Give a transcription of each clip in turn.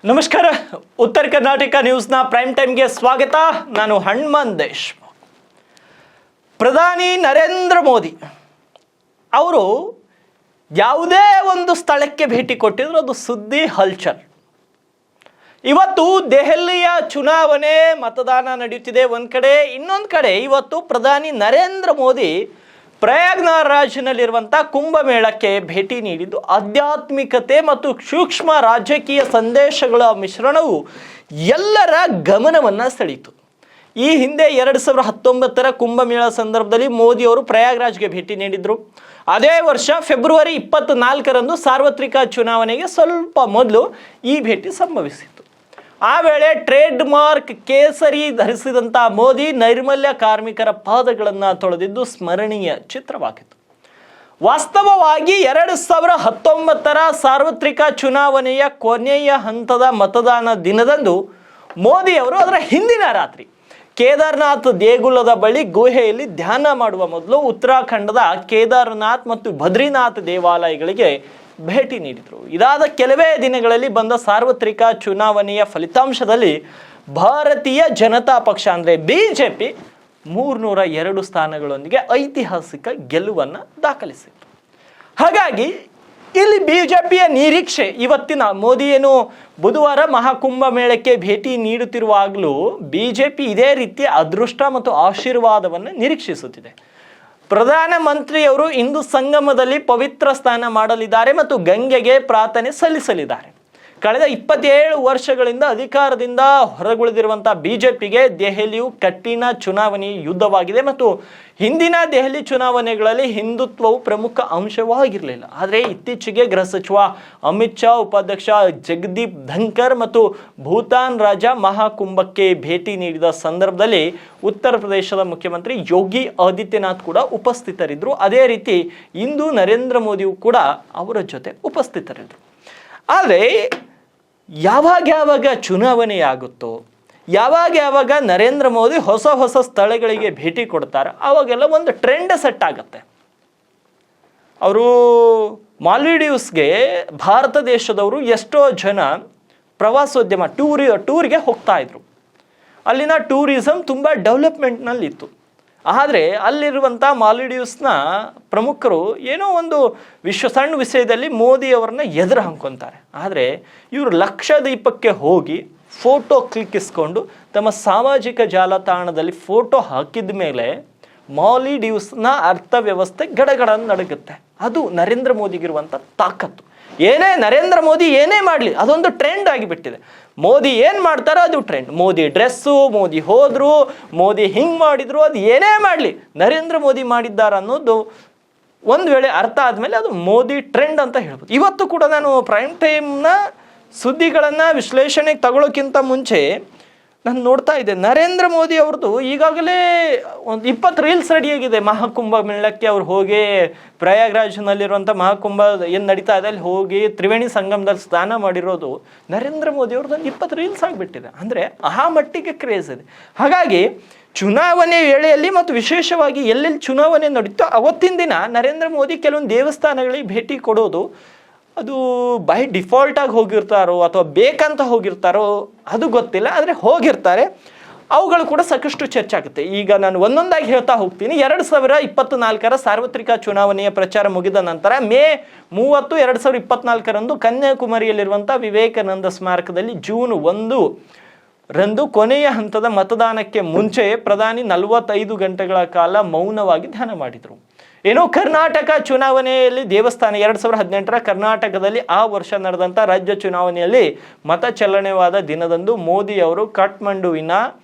ನಮಸ್ಕಾರ. ಉತ್ತರ ಕರ್ನಾಟಕ ನ್ಯೂಸ್ನ ಪ್ರೈಮ್ ಟೈಮ್ಗೆ ಸ್ವಾಗತ. ನಾನು ಹನುಮಂತ್ ದೇಶ್ಮುಖ್. ಪ್ರಧಾನಿ ನರೇಂದ್ರ ಮೋದಿ ಅವರು ಯಾವುದೇ ಒಂದು ಸ್ಥಳಕ್ಕೆ ಭೇಟಿ ಕೊಟ್ಟಿದ್ರು ಅದು ಸುದ್ದಿ ಹಲ್ಚಲ್. ಇವತ್ತು ದೆಹಲಿಯ ಚುನಾವಣೆ ಮತದಾನ ನಡೆಯುತ್ತಿದೆ ಒಂದು ಕಡೆ, ಇನ್ನೊಂದು ಕಡೆ ಇವತ್ತು ಪ್ರಧಾನಿ ನರೇಂದ್ರ ಮೋದಿ ಪ್ರಯಾಗ್ರಾಜ್ನಲ್ಲಿರುವಂಥ ಕುಂಭಮೇಳಕ್ಕೆ ಭೇಟಿ ನೀಡಿದ್ದು ಆಧ್ಯಾತ್ಮಿಕತೆ ಮತ್ತು ಸೂಕ್ಷ್ಮ ರಾಜಕೀಯ ಸಂದೇಶಗಳ ಮಿಶ್ರಣವು ಎಲ್ಲರ ಗಮನವನ್ನು ಸೆಳೀತು. ಈ ಹಿಂದೆ 2019 ಕುಂಭಮೇಳ ಸಂದರ್ಭದಲ್ಲಿ ಮೋದಿ ಅವರು ಪ್ರಯಾಗ್ರಾಜ್ಗೆ ಭೇಟಿ ನೀಡಿದರು. ಅದೇ ವರ್ಷ ಫೆಬ್ರವರಿ 24 ಸಾರ್ವತ್ರಿಕ ಚುನಾವಣೆಗೆ ಸ್ವಲ್ಪ ಮೊದಲು ಈ ಭೇಟಿ ಸಂಭವಿಸಿತು. ಆ ವೇಳೆ ಟ್ರೇಡ್ ಮಾರ್ಕ್ ಕೇಸರಿ ಧರಿಸಿದಂಥ ಮೋದಿ ನೈರ್ಮಲ್ಯ ಕಾರ್ಮಿಕರ ಪಾದಗಳನ್ನು ತೊಳೆದಿದ್ದು ಸ್ಮರಣೀಯ ಚಿತ್ರವಾಗಿತ್ತು. ವಾಸ್ತವವಾಗಿ 2019 ಸಾರ್ವತ್ರಿಕ ಚುನಾವಣೆಯ ಕೊನೆಯ ಹಂತದ ಮತದಾನ ದಿನದಂದು ಮೋದಿ ಅವರು ಅದರ ಹಿಂದಿನ ರಾತ್ರಿ ಕೇದಾರ್ನಾಥ್ ದೇಗುಲದ ಬಳಿ ಗುಹೆಯಲ್ಲಿ ಧ್ಯಾನ ಮಾಡುವ ಮೊದಲು ಉತ್ತರಾಖಂಡದ ಕೇದಾರ್ನಾಥ್ ಮತ್ತು ಬದ್ರಿನಾಥ್ ದೇವಾಲಯಗಳಿಗೆ ಭೇಟಿ ನೀಡಿದರು. ಇದಾದ ಕೆಲವೇ ದಿನಗಳಲ್ಲಿ ಬಂದ ಸಾರ್ವತ್ರಿಕ ಚುನಾವಣೆಯ ಫಲಿತಾಂಶದಲ್ಲಿ ಭಾರತೀಯ ಜನತಾ ಪಕ್ಷ ಅಂದರೆ BJP 302 ಸ್ಥಾನಗಳೊಂದಿಗೆ ಐತಿಹಾಸಿಕ ಗೆಲುವನ್ನು ದಾಖಲಿಸಿತು. ಹಾಗಾಗಿ ಇಲ್ಲಿ BJPಯ ನಿರೀಕ್ಷೆ ಇವತ್ತಿನ ಮೋದಿ ಏನು ಬುಧವಾರ ಮಹಾಕುಂಭ ಮೇಳಕ್ಕೆ ಭೇಟಿ ನೀಡುತ್ತಿರುವಾಗಲೂ BJP ಇದೇ ರೀತಿಯ ಅದೃಷ್ಟ ಮತ್ತು ಆಶೀರ್ವಾದವನ್ನು ನಿರೀಕ್ಷಿಸುತ್ತಿದೆ. ಪ್ರಧಾನಮಂತ್ರಿಯವರು ಇಂದು ಸಂಗಮದಲ್ಲಿ ಪವಿತ್ರ ಸ್ನಾನ ಮಾಡಲಿದ್ದಾರೆ ಮತ್ತು ಗಂಗೆಗೆ ಪ್ರಾರ್ಥನೆ ಸಲ್ಲಿಸಲಿದ್ದಾರೆ. ಕಳೆದ 27 ವರ್ಷಗಳಿಂದ ಅಧಿಕಾರದಿಂದ ಹೊರಗುಳಿದಿರುವಂಥ BJPಗೆ ದೆಹಲಿಯು ಕಠಿಣ ಚುನಾವಣೆ ಯುದ್ಧವಾಗಿದೆ ಮತ್ತು ಹಿಂದಿನ ದೆಹಲಿ ಚುನಾವಣೆಗಳಲ್ಲಿ ಹಿಂದುತ್ವವು ಪ್ರಮುಖ ಅಂಶವಾಗಿರಲಿಲ್ಲ. ಆದರೆ ಇತ್ತೀಚೆಗೆ ಗೃಹ ಸಚಿವ ಅಮಿತ್ ಶಾ, ಉಪಾಧ್ಯಕ್ಷ ಜಗದೀಪ್ ಧನ್ಕರ್ ಮತ್ತು ಭೂತಾನ್ ರಾಜ ಮಹಾಕುಂಭಕ್ಕೆ ಭೇಟಿ ನೀಡಿದ ಸಂದರ್ಭದಲ್ಲಿ ಉತ್ತರ ಪ್ರದೇಶದ ಮುಖ್ಯಮಂತ್ರಿ ಯೋಗಿ ಆದಿತ್ಯನಾಥ್ ಕೂಡ ಉಪಸ್ಥಿತರಿದ್ದರು. ಅದೇ ರೀತಿ ಇಂದು ನರೇಂದ್ರ ಮೋದಿಯು ಕೂಡ ಅವರ ಜೊತೆ ಉಪಸ್ಥಿತರಿದ್ದರು. ಆದರೆ ಯಾವಾಗ ಚುನಾವಣೆ ಆಗುತ್ತೋ, ಯಾವಾಗ ನರೇಂದ್ರ ಮೋದಿ ಹೊಸ ಸ್ಥಳಗಳಿಗೆ ಭೇಟಿ ಕೊಡ್ತಾರೆ, ಆವಾಗೆಲ್ಲ ಒಂದು ಟ್ರೆಂಡ್ ಸೆಟ್ ಆಗುತ್ತೆ. ಅವರು ಮಾಲ್ಡೀವ್ಸ್ಗೆ ಭಾರತ ದೇಶದವರು ಎಷ್ಟೋ ಜನ ಪ್ರವಾಸೋದ್ಯಮ ಟೂರಿಗೆ ಹೋಗ್ತಾ ಇದ್ರು. ಅಲ್ಲಿನ ಟೂರಿಸಮ್ ತುಂಬ ಡೆವಲಪ್ಮೆಂಟ್ನಲ್ಲಿತ್ತು. ಆದರೆ ಅಲ್ಲಿರುವಂಥ ಮಾಲ್ಡೀವ್ಸ್ನ ಪ್ರಮುಖರು ಏನೋ ಒಂದು ಸಣ್ಣ ವಿಷಯದಲ್ಲಿ ಮೋದಿಯವರನ್ನ ಎದುರು ಹಾಕ್ಕೊತಾರೆ. ಆದರೆ ಇವರು ಲಕ್ಷದ್ವೀಪಕ್ಕೆ ಹೋಗಿ ಫೋಟೋ ಕ್ಲಿಕ್ಕಿಸ್ಕೊಂಡು ತಮ್ಮ ಸಾಮಾಜಿಕ ಜಾಲತಾಣದಲ್ಲಿ ಫೋಟೋ ಹಾಕಿದ ಮೇಲೆ ಮಾಲ್ಡೀವ್ಸ್ನ ಅರ್ಥವ್ಯವಸ್ಥೆ ಗಡಗಡ ನಡುಗುತ್ತೆ. ಅದು ನರೇಂದ್ರ ಮೋದಿಗಿರುವಂಥ ತಾಕತ್ತು. ನರೇಂದ್ರ ಮೋದಿ ಏನೇ ಮಾಡಲಿ ಅದೊಂದು ಟ್ರೆಂಡ್ ಆಗಿಬಿಟ್ಟಿದೆ. ಮೋದಿ ಏನು ಮಾಡ್ತಾರೋ ಅದು ಟ್ರೆಂಡ್. ಮೋದಿ ಡ್ರೆಸ್ಸು, ಮೋದಿ ಹೋದ್ರು, ಮೋದಿ ಹಿಂಗೆ ಮಾಡಿದ್ರು, ಅದು ಏನೇ ಮಾಡಲಿ ನರೇಂದ್ರ ಮೋದಿ ಮಾಡಿದ್ದಾರೆ ಅನ್ನೋದು ಒಂದು ವೇಳೆ ಅರ್ಥ ಆದಮೇಲೆ ಅದು ಮೋದಿ ಟ್ರೆಂಡ್ ಅಂತ ಹೇಳ್ಬೋದು. ಇವತ್ತು ಕೂಡ ನಾನು ಪ್ರೈಮ್ ಟೈಮ್ನ ಸುದ್ದಿಗಳನ್ನು ವಿಶ್ಲೇಷಣೆಗೆ ತಗೊಳ್ಳೋಕ್ಕಿಂತ ಮುಂಚೆ ನಾನು ನೋಡ್ತಾ ಇದ್ದೆ, ನರೇಂದ್ರ ಮೋದಿ ಅವ್ರದ್ದು ಈಗಾಗಲೇ ಒಂದು 20 ರೀಲ್ಸ್ ರೆಡಿಯಾಗಿದೆ. ಮಹಾಕುಂಭ ಮೇಳಕ್ಕೆ ಅವ್ರು ಹೋಗಿ ಪ್ರಯಾಗ್ರಾಜ್ನಲ್ಲಿರುವಂಥ ಮಹಾಕುಂಭ ಏನು ನಡೀತಾ ಇದೆ ಅಲ್ಲಿ ಹೋಗಿ ತ್ರಿವೇಣಿ ಸಂಗಮದಲ್ಲಿ ಸ್ನಾನ ಮಾಡಿರೋದು ನರೇಂದ್ರ ಮೋದಿ ಅವ್ರದ್ದು 20 ರೀಲ್ಸ್ ಆಗಿಬಿಟ್ಟಿದೆ. ಅಂದರೆ ಆ ಮಟ್ಟಿಗೆ ಕ್ರೇಜ್ ಇದೆ. ಹಾಗಾಗಿ ಚುನಾವಣೆ ವೇಳೆಯಲ್ಲಿ ಮತ್ತು ವಿಶೇಷವಾಗಿ ಎಲ್ಲೆಲ್ಲಿ ಚುನಾವಣೆ ನಡೀತೋ ಅವತ್ತಿನ ದಿನ ನರೇಂದ್ರ ಮೋದಿ ಕೆಲವೊಂದು ದೇವಸ್ಥಾನಗಳಿಗೆ ಭೇಟಿ ಕೊಡೋದು ಅದು ಬೈ ಡಿಫಾಲ್ಟಾಗಿ ಹೋಗಿರ್ತಾರೋ ಅಥವಾ ಬೇಕಂತ ಹೋಗಿರ್ತಾರೋ ಅದು ಗೊತ್ತಿಲ್ಲ, ಆದರೆ ಹೋಗಿರ್ತಾರೆ. ಅವುಗಳು ಕೂಡ ಸಾಕಷ್ಟು ಚರ್ಚೆ ಆಗುತ್ತೆ. ಈಗ ನಾನು ಒಂದೊಂದಾಗಿ ಹೇಳ್ತಾ ಹೋಗ್ತೀನಿ. 2024 ಸಾರ್ವತ್ರಿಕ ಚುನಾವಣೆಯ ಪ್ರಚಾರ ಮುಗಿದ ನಂತರ ಮೇ 30, 2024 ಕನ್ಯಾಕುಮಾರಿಯಲ್ಲಿರುವಂಥ ವಿವೇಕಾನಂದ ಸ್ಮಾರಕದಲ್ಲಿ ಜೂನ್ 1 ಕೊನೆಯ ಹಂತದ ಮತದಾನಕ್ಕೆ ಮುಂಚೆ ಪ್ರಧಾನಿ 45 ಗಂಟೆಗಳ ಕಾಲ ಮೌನವಾಗಿ ಧ್ಯಾನ ಮಾಡಿದರು. ಕರ್ನಾಟಕ ಚುನಾವಣೆಯಲ್ಲಿ ದೇವಸ್ಥಾನ 2018 ಕರ್ನಾಟಕದಲ್ಲಿ ಆ ವರ್ಷ ನಡೆದಂಥ ರಾಜ್ಯ ಚುನಾವಣೆಯಲ್ಲಿ ಮತ ಚಲನೆವಾದ ದಿನದಂದು ಮೋದಿ ಅವರು ಕಾಠ್ಮಂಡುವಿನ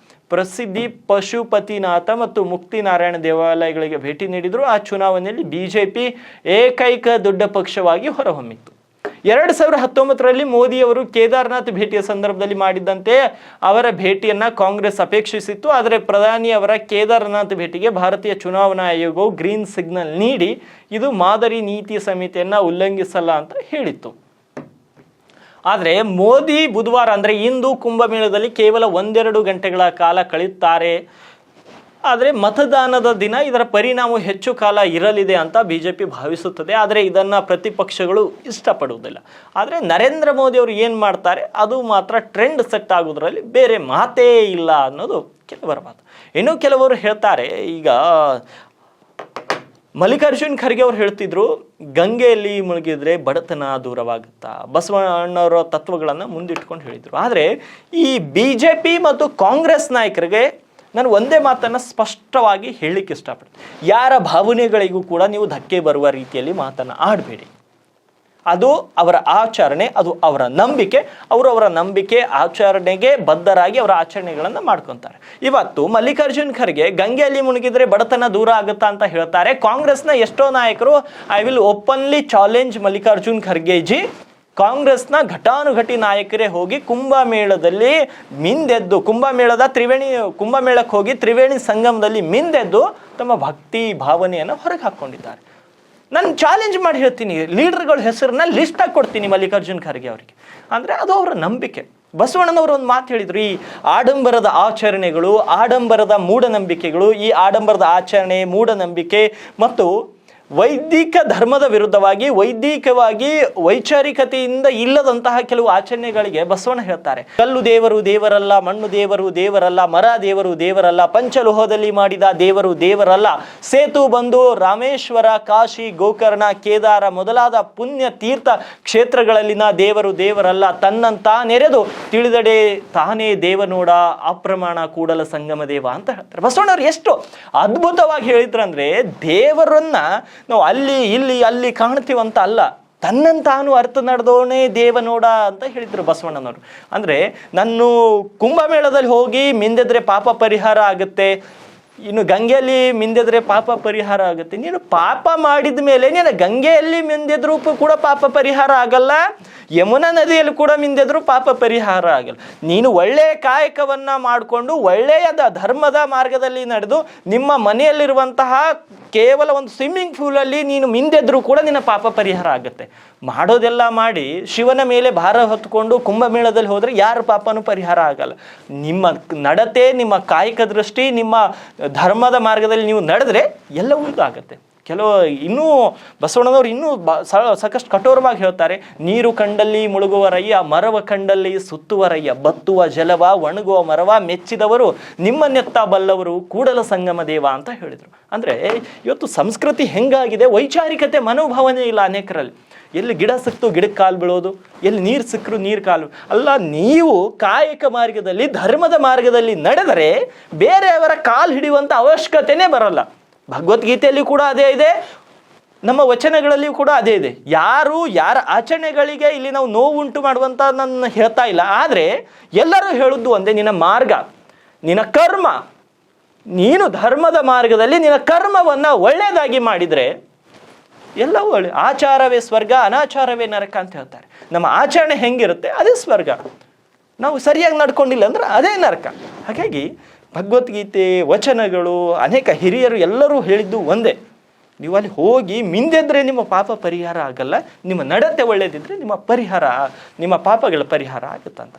ಪ್ರಸಿದ್ಧಿ ಪಶುಪತಿನಾಥ ಮತ್ತು ಮುಕ್ತಿನಾರಾಯಣ ದೇವಾಲಯಗಳಿಗೆ ಭೇಟಿ ನೀಡಿದರು. ಆ ಚುನಾವಣೆಯಲ್ಲಿ BJP ಏಕೈಕ ದೊಡ್ಡ ಪಕ್ಷವಾಗಿ ಹೊರಹೊಮ್ಮಿತ್ತು. 2019 ಮೋದಿಯವರು ಕೇದಾರ್ನಾಥ್ ಭೇಟಿಯ ಸಂದರ್ಭದಲ್ಲಿ ಮಾಡಿದ್ದಂತೆ ಅವರ ಭೇಟಿಯನ್ನು ಕಾಂಗ್ರೆಸ್ ಅಪೇಕ್ಷಿಸಿತ್ತು. ಆದರೆ ಪ್ರಧಾನಿ ಅವರ ಕೇದಾರ್ನಾಥ್ ಭೇಟಿಗೆ ಭಾರತೀಯ ಚುನಾವಣಾ ಆಯೋಗವು ಗ್ರೀನ್ ಸಿಗ್ನಲ್ ನೀಡಿ ಇದು ಮಾದರಿ ನೀತಿ ಸಂಹಿತೆಯನ್ನು ಉಲ್ಲಂಘಿಸಲ್ಲ ಅಂತ ಹೇಳಿತ್ತು. ಆದರೆ ಮೋದಿ ಬುಧವಾರ ಅಂದರೆ ಇಂದು ಕುಂಭಮೇಳದಲ್ಲಿ ಕೇವಲ 1-2 ಗಂಟೆಗಳ ಕಾಲ ಕಳೆಯುತ್ತಾರೆ. ಆದರೆ ಮತದಾನದ ದಿನ ಇದರ ಪರಿಣಾಮ ಹೆಚ್ಚು ಕಾಲ ಇರಲಿದೆ ಅಂತ BJP ಭಾವಿಸುತ್ತದೆ. ಆದರೆ ಇದನ್ನು ಪ್ರತಿಪಕ್ಷಗಳು ಇಷ್ಟಪಡುವುದಿಲ್ಲ. ಆದರೆ ನರೇಂದ್ರ ಮೋದಿ ಅವರು ಏನು ಮಾಡ್ತಾರೆ ಅದು ಮಾತ್ರ ಟ್ರೆಂಡ್ ಸೆಟ್ ಆಗೋದ್ರಲ್ಲಿ ಬೇರೆ ಮಾತೇ ಇಲ್ಲ ಅನ್ನೋದು ಕೆಲವರ ಮಾತು. ಇನ್ನು ಕೆಲವರು ಹೇಳ್ತಾರೆ, ಈಗ ಮಲ್ಲಿಕಾರ್ಜುನ್ ಖರ್ಗೆ ಅವ್ರು ಹೇಳ್ತಿದ್ರು ಗಂಗೆಯಲ್ಲಿ ಮುಳುಗಿದ್ರೆ ಬಡತನ ದೂರವಾಗುತ್ತಾ, ಬಸವಣ್ಣವರ ತತ್ವಗಳನ್ನು ಮುಂದಿಟ್ಕೊಂಡು ಹೇಳಿದರು. ಆದರೆ ಈ BJP ಮತ್ತು ಕಾಂಗ್ರೆಸ್ ನಾಯಕರಿಗೆ ನಾನು ಒಂದೇ ಮಾತನ್ನು ಸ್ಪಷ್ಟವಾಗಿ ಹೇಳಲಿಕ್ಕೆ ಇಷ್ಟಪಡ್ತೀನಿ, ಯಾರ ಭಾವನೆಗಳಿಗೂ ಕೂಡ ನೀವು ಧಕ್ಕೆ ಬರುವ ರೀತಿಯಲ್ಲಿ ಮಾತನ್ನು ಆಡಬೇಡಿ. ಅದು ಅವರ ಆಚರಣೆ, ಅದು ಅವರ ನಂಬಿಕೆ. ಅವರ ನಂಬಿಕೆ ಆಚರಣೆಗೆ ಬದ್ಧರಾಗಿ ಅವರ ಆಚರಣೆಗಳನ್ನು ಮಾಡ್ಕೊತಾರೆ. ಇವತ್ತು ಮಲ್ಲಿಕಾರ್ಜುನ್ ಖರ್ಗೆ ಗಂಗೆಯಲ್ಲಿ ಮುಳುಗಿದ್ರೆ ಬಡತನ ದೂರ ಆಗುತ್ತಾ ಅಂತ ಹೇಳ್ತಾರೆ. ಕಾಂಗ್ರೆಸ್ನ ಎಷ್ಟೋ ನಾಯಕರು I will openly challenge Mallikarjun Kharge G, ಕಾಂಗ್ರೆಸ್ನ ಘಟಾನುಘಟಿ ನಾಯಕರೇ ಹೋಗಿ ಕುಂಭಮೇಳದಲ್ಲಿ ಮಿಂದೆದ್ದು, ಕುಂಭಮೇಳಕ್ಕೆ ಹೋಗಿ ತ್ರಿವೇಣಿ ಸಂಗಮದಲ್ಲಿ ಮಿಂದೆದ್ದು ತಮ್ಮ ಭಕ್ತಿ ಭಾವನೆಯನ್ನು ಹೊರಗೆ ಹಾಕ್ಕೊಂಡಿದ್ದಾರೆ. ನಾನು ಚಾಲೆಂಜ್ ಮಾಡಿ ಹೇಳ್ತೀನಿ, ಲೀಡರ್ಗಳ ಹೆಸರನ್ನ ಲಿಸ್ಟ್ ಆಗಿ ಕೊಡ್ತೀನಿ ಮಲ್ಲಿಕಾರ್ಜುನ್ ಖರ್ಗೆ ಅವರಿಗೆ. ಅಂದರೆ ಅದು ಅವರ ನಂಬಿಕೆ. ಬಸವಣ್ಣನವರು ಒಂದು ಮಾತು ಹೇಳಿದರು, ಈ ಆಡಂಬರದ ಆಚರಣೆಗಳು, ಆಡಂಬರದ ಮೂಢನಂಬಿಕೆಗಳು, ಈ ಆಡಂಬರದ ಆಚರಣೆ, ಮೂಢನಂಬಿಕೆ ಮತ್ತು ವೈದಿಕ ಧರ್ಮದ ವಿರುದ್ಧವಾಗಿ ವೈದಿಕವಾಗಿ ವೈಚಾರಿಕತೆಯಿಂದ ಇಲ್ಲದಂತಹ ಕೆಲವು ಆಚರಣೆಗಳಿಗೆ ಬಸವಣ್ಣ ಹೇಳ್ತಾರೆ, ಕಲ್ಲು ದೇವರು ದೇವರಲ್ಲ, ಮಣ್ಣು ದೇವರು ದೇವರಲ್ಲ, ಮರ ದೇವರು ದೇವರಲ್ಲ, ಪಂಚಲೋಹದಲ್ಲಿ ಮಾಡಿದ ದೇವರು ದೇವರಲ್ಲ, ಸೇತು ಬಂದು ರಾಮೇಶ್ವರ, ಕಾಶಿ, ಗೋಕರ್ಣ, ಕೇದಾರ ಮೊದಲಾದ ಪುಣ್ಯ ತೀರ್ಥ ಕ್ಷೇತ್ರಗಳಲ್ಲಿನ ದೇವರು ದೇವರಲ್ಲ, ತನ್ನಂತ ನೆರೆದು ತಿಳಿದಡೆ ತಾನೇ ದೇವನೋಡ ಅಪ್ರಮಾಣ ಕೂಡಲ ಸಂಗಮ ದೇವ ಅಂತ ಹೇಳ್ತಾರೆ. ಬಸವಣ್ಣವ್ರು ಎಷ್ಟು ಅದ್ಭುತವಾಗಿ ಹೇಳಿದ್ರಂದ್ರೆ, ದೇವರನ್ನ ನಾವು ಅಲ್ಲಿ ಕಾಣ್ತೀವಂತ ಅಲ್ಲ, ತನ್ನಂತಾನು ಅರ್ಥ ನಡೆದೋಣೆ ದೇವನೋಡ ಅಂತ ಹೇಳಿದ್ರು ಬಸವಣ್ಣನವರು. ಅಂದರೆ ನಾನು ಕುಂಭಮೇಳದಲ್ಲಿ ಹೋಗಿ ಮಿಂದಿದ್ರೆ ಪಾಪ ಪರಿಹಾರ ಆಗುತ್ತೆ, ಇನ್ನು ಗಂಗೆಯಲ್ಲಿ ಮಿಂದಿದ್ರೆ ಪಾಪ ಪರಿಹಾರ ಆಗುತ್ತೆ. ನೀನು ಪಾಪ ಮಾಡಿದ ಮೇಲೆ ನೀನು ಗಂಗೆಯಲ್ಲಿ ಮಿಂದಿದ್ರೂ ಕೂಡ ಪಾಪ ಪರಿಹಾರ ಆಗಲ್ಲ, ಯಮುನಾ ನದಿಯಲ್ಲಿ ಕೂಡ ಮಿಂದಿದ್ರೂ ಪಾಪ ಪರಿಹಾರ ಆಗಲ್ಲ. ನೀನು ಒಳ್ಳೆಯ ಕಾಯಕವನ್ನು ಮಾಡಿಕೊಂಡು ಒಳ್ಳೆಯದ ಧರ್ಮದ ಮಾರ್ಗದಲ್ಲಿ ನಡೆದು ನಿಮ್ಮ ಮನೆಯಲ್ಲಿರುವಂತಹ ಕೇವಲ ಒಂದು ಸ್ವಿಮ್ಮಿಂಗ್ ಪೂಲಲ್ಲಿ ನೀನು ಮಿಂದೆದ್ರೂ ಕೂಡ ನಿನ್ನ ಪಾಪ ಪರಿಹಾರ ಆಗುತ್ತೆ. ಮಾಡೋದೆಲ್ಲ ಮಾಡಿ ಶಿವನ ಮೇಲೆ ಭಾರ ಹೊತ್ಕೊಂಡು ಕುಂಭಮೇಳದಲ್ಲಿ ಹೋದರೆ ಯಾರ ಪಾಪನೂ ಪರಿಹಾರ ಆಗಲ್ಲ. ನಿಮ್ಮ ನಡತೆ, ನಿಮ್ಮ ಕಾಯಕ ದೃಷ್ಟಿ, ನಿಮ್ಮ ಧರ್ಮದ ಮಾರ್ಗದಲ್ಲಿ ನೀವು ನಡೆದ್ರೆ ಎಲ್ಲವೂ ಆಗುತ್ತೆ. ಕೆಲವು ಇನ್ನೂ ಬಸವಣ್ಣನವರು ಇನ್ನೂ ಸಾಕಷ್ಟು ಕಠೋರವಾಗಿ ಹೇಳ್ತಾರೆ, ನೀರು ಕಂಡಲ್ಲಿ ಮುಳುಗುವರಯ್ಯ, ಮರವ ಕಂಡಲ್ಲಿ ಸುತ್ತುವರಯ್ಯ, ಬತ್ತುವ ಜಲವ ಒಣಗುವ ಮರವ ಮೆಚ್ಚಿದವರು ನಿಮ್ಮನ್ನೆತ್ತ ಬಲ್ಲವರು ಕೂಡಲ ಸಂಗಮ ದೇವ ಅಂತ ಹೇಳಿದರು. ಅಂದರೆ ಇವತ್ತು ಸಂಸ್ಕೃತಿ ಹೆಂಗಾಗಿದೆ, ವೈಚಾರಿಕತೆ ಮನೋಭಾವನೆ ಇಲ್ಲ ಅನೇಕರಲ್ಲಿ. ಎಲ್ಲಿ ಗಿಡ ಸಿಕ್ತು ಗಿಡಕ್ಕೆ ಕಾಲು ಬೀಳೋದು, ಎಲ್ಲಿ ನೀರು ಸಿಕ್ಕರು ನೀರು ಕಾಲು ಅಲ್ಲ. ನೀವು ಕಾಯಕ ಮಾರ್ಗದಲ್ಲಿ ಧರ್ಮದ ಮಾರ್ಗದಲ್ಲಿ ನಡೆದರೆ ಬೇರೆಯವರ ಕಾಲು ಹಿಡಿಯುವಂಥ ಅವಶ್ಯಕತೆನೇ ಬರಲ್ಲ. ಭಗವದ್ಗೀತೆಯಲ್ಲಿ ಕೂಡ ಅದೇ ಇದೆ, ನಮ್ಮ ವಚನಗಳಲ್ಲಿಯೂ ಕೂಡ ಅದೇ ಇದೆ. ಯಾರ ಆಚರಣೆಗಳಿಗೆ ಇಲ್ಲಿ ನಾವು ನೋವುಂಟು ಮಾಡುವಂಥ ನಾನು ಹೇಳ್ತಾ ಇಲ್ಲ. ಆದರೆ ಎಲ್ಲರೂ ಹೇಳುವುದು ಒಂದೇ, ನಿನ್ನ ಮಾರ್ಗ, ನಿನ್ನ ಕರ್ಮ, ನೀನು ಧರ್ಮದ ಮಾರ್ಗದಲ್ಲಿ ನಿನ್ನ ಕರ್ಮವನ್ನು ಒಳ್ಳೆಯದಾಗಿ ಮಾಡಿದರೆ ಎಲ್ಲವೂ ಒಳ್ಳೆ. ಆಚಾರವೇ ಸ್ವರ್ಗ, ಅನಾಚಾರವೇ ನರಕ ಅಂತ ಹೇಳ್ತಾರೆ. ನಮ್ಮ ಆಚರಣೆ ಹೆಂಗಿರುತ್ತೆ ಅದೇ ಸ್ವರ್ಗ, ನಾವು ಸರಿಯಾಗಿ ನಡ್ಕೊಂಡಿಲ್ಲ ಅಂದ್ರೆ ಅದೇ ನರಕ. ಹಾಗಾಗಿ ಭಗವದ್ಗೀತೆ, ವಚನಗಳು, ಅನೇಕ ಹಿರಿಯರು ಎಲ್ಲರೂ ಹೇಳಿದ್ದು ಒಂದೇ, ನೀವು ಅಲ್ಲಿ ಹೋಗಿ ಮಿಂದೆದ್ರೆ ನಿಮ್ಮ ಪಾಪ ಪರಿಹಾರ ಆಗಲ್ಲ, ನಿಮ್ಮ ನಡತೆ ಒಳ್ಳೆಯದಿದ್ರೆ ನಿಮ್ಮ ಪಾಪಗಳ ಪರಿಹಾರ ಆಗುತ್ತಂತ.